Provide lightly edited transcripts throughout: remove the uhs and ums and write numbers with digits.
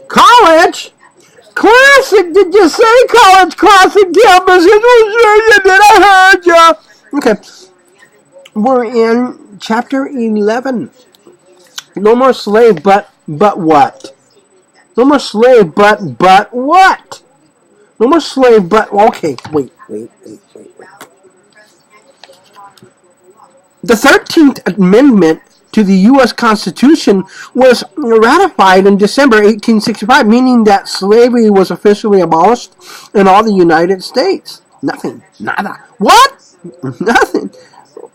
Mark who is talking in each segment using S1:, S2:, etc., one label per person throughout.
S1: College? Classic? Did you say college classic campus? You did. I heard ya. Okay. We're in chapter 11. No more slave, but what? No more slave, but what? No more slave, but okay. Wait. The 13th Amendment to the U.S. Constitution was ratified in December 1865, meaning that slavery was officially abolished in all the United States. Nothing. Nada. What? Nothing.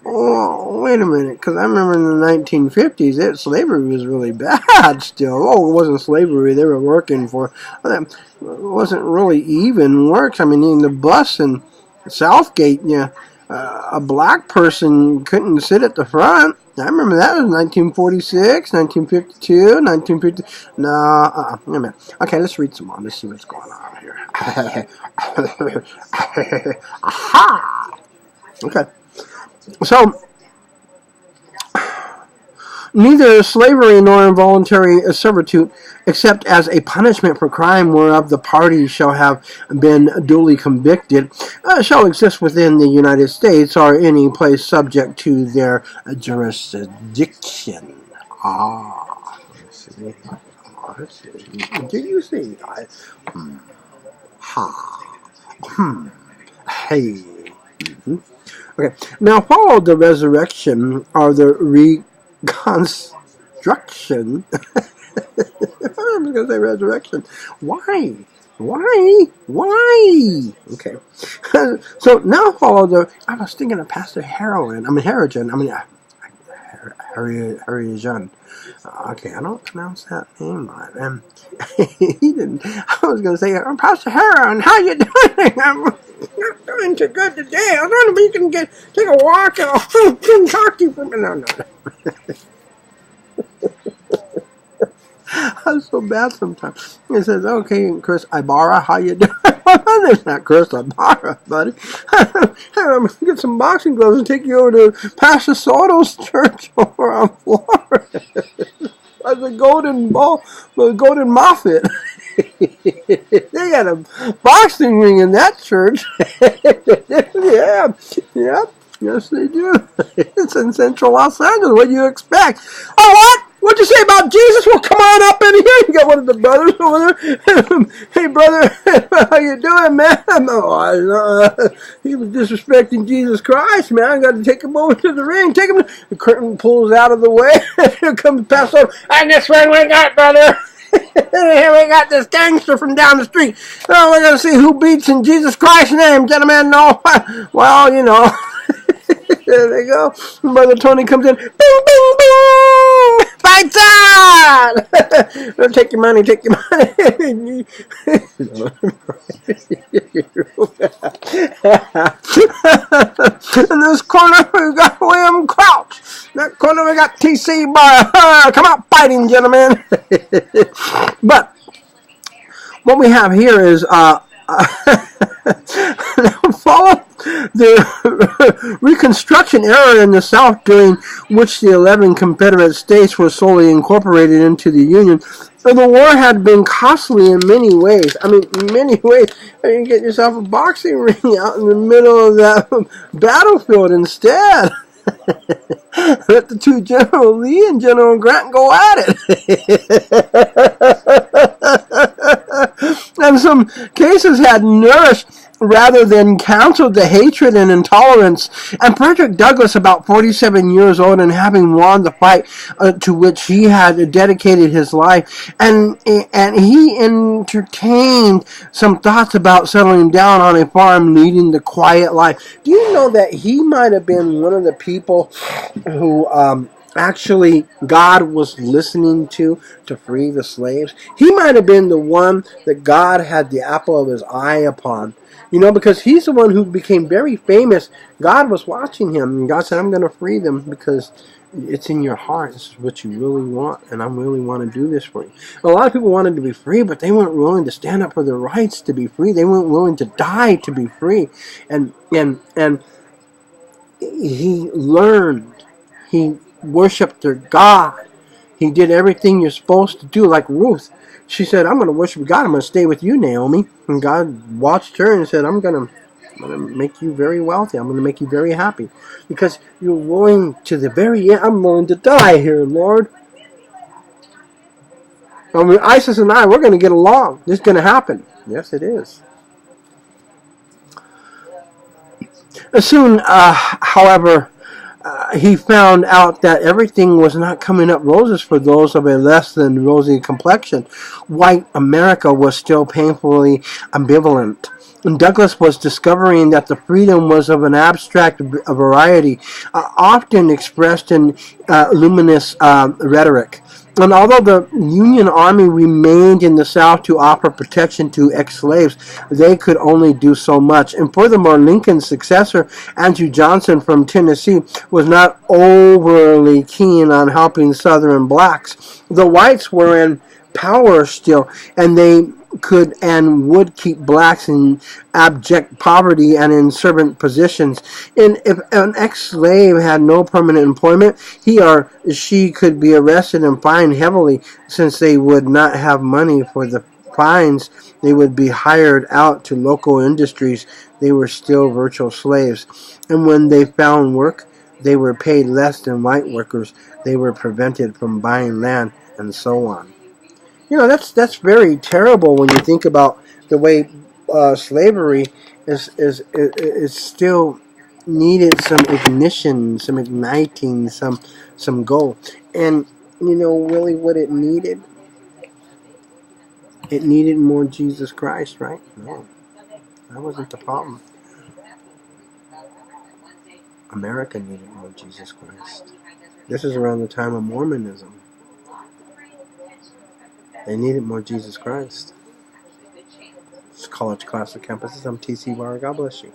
S1: Oh, wait a minute, because I remember in the 1950s, slavery was really bad still. Oh, it wasn't slavery. They were working for... It wasn't really even work. I mean, in the bus in Southgate, yeah, a black person couldn't sit at the front. I remember that was 1946, 1952, 1950. No, wait a minute. Okay, let's read some more. Let's see what's going on here. Aha! Okay. So, neither slavery nor involuntary servitude, except as a punishment for crime whereof the parties shall have been duly convicted, shall exist within the United States or any place subject to their jurisdiction. Did you see? Hey. Mm-hmm. Okay, now follow the resurrection or the reconstruction. I was going to say resurrection. Why? Okay. So now follow the... I was thinking of Pastor Harrigan. Okay, I don't pronounce that name right. He didn't. I was going to say, Pastor Harrigan, how you doing? I'm not doing too good today. I was wondering if you can take a walk and I'll talk to you for a minute. No. I'm so bad sometimes. He says, okay, Chris Ibarra, how you doing? It's not Chris Ibarra, buddy. I'm going to get some boxing gloves and take you over to Pastor Soto's church over on Florida. As a golden Moffat. They got a boxing ring in that church. Yeah. Yes, they do. It's in Central Los Angeles. What do you expect? Oh, what? What'd you say about Jesus? Well, come on up in here. You got one of the brothers over there. Hey, brother, how you doing, man? He was disrespecting Jesus Christ, man. I got to take him over to the ring. Take him. The curtain pulls out of the way. Here comes Pastor. And this ring we got, brother. Here we got this gangster from down the street. Oh, we're going to see who beats in Jesus Christ's name, gentlemen. No, well, you know. There they go. Brother Tony comes in. Bing, bing, bing. Fights on. Take your money. In this corner, we got William Crouch. That corner, we got T.C. Bar. Come out fighting, gentlemen. But what we have here is follow the Reconstruction era in the South, during which the 11 Confederate states were slowly incorporated into the Union. So the war had been costly in many ways. You get yourself a boxing ring out in the middle of that battlefield instead. Let the two, General Lee and General Grant, go at it. And some cases had nourished rather than counseled the hatred and intolerance. And Fredrick Douglass, about 47 years old and having won the fight to which he had dedicated his life, and he entertained some thoughts about settling down on a farm, leading the quiet life. Do you know that he might have been one of the people who actually God was listening to free the slaves? He might have been the one that God had the apple of his eye upon. You know, because he's the one who became very famous. God was watching him, and God said, I'm going to free them because it's in your heart. This is what you really want, and I really want to do this for you. A lot of people wanted to be free, but they weren't willing to stand up for their rights to be free. They weren't willing to die to be free. And he learned. He worshipped their God. He did everything you're supposed to do, like Ruth. she said, I'm going to worship God. I'm going to stay with you, Naomi. And God watched her and said, I'm going to make you very wealthy. I'm going to make you very happy. Because you're willing to the very end. I'm willing to die here, Lord. I mean, Isis and I, we're going to get along. This is going to happen. Yes, it is. Soon, however, he found out that everything was not coming up roses for those of a less than rosy complexion. White America was still painfully ambivalent. And Douglas was discovering that the freedom was of an abstract variety, often expressed in luminous rhetoric. And although the Union Army remained in the South to offer protection to ex-slaves, they could only do so much. And furthermore, Lincoln's successor, Andrew Johnson from Tennessee, was not overly keen on helping Southern blacks. The whites were in power still, and they could and would keep blacks in abject poverty and in servant positions. And if an ex-slave had no permanent employment, he or she could be arrested and fined heavily. Since they would not have money for the fines, they would be hired out to local industries. They were still virtual slaves. And when they found work, they were paid less than white workers. They were prevented from buying land, and so on. That's very terrible when you think about the way slavery is still needed some ignition, some igniting, some goal. And really what it needed? It needed more Jesus Christ, right? No, that wasn't the problem. America needed more Jesus Christ. This is around the time of Mormonism. They needed more Jesus Christ. It's College Classic Campuses. I'm TC Bar. God bless you.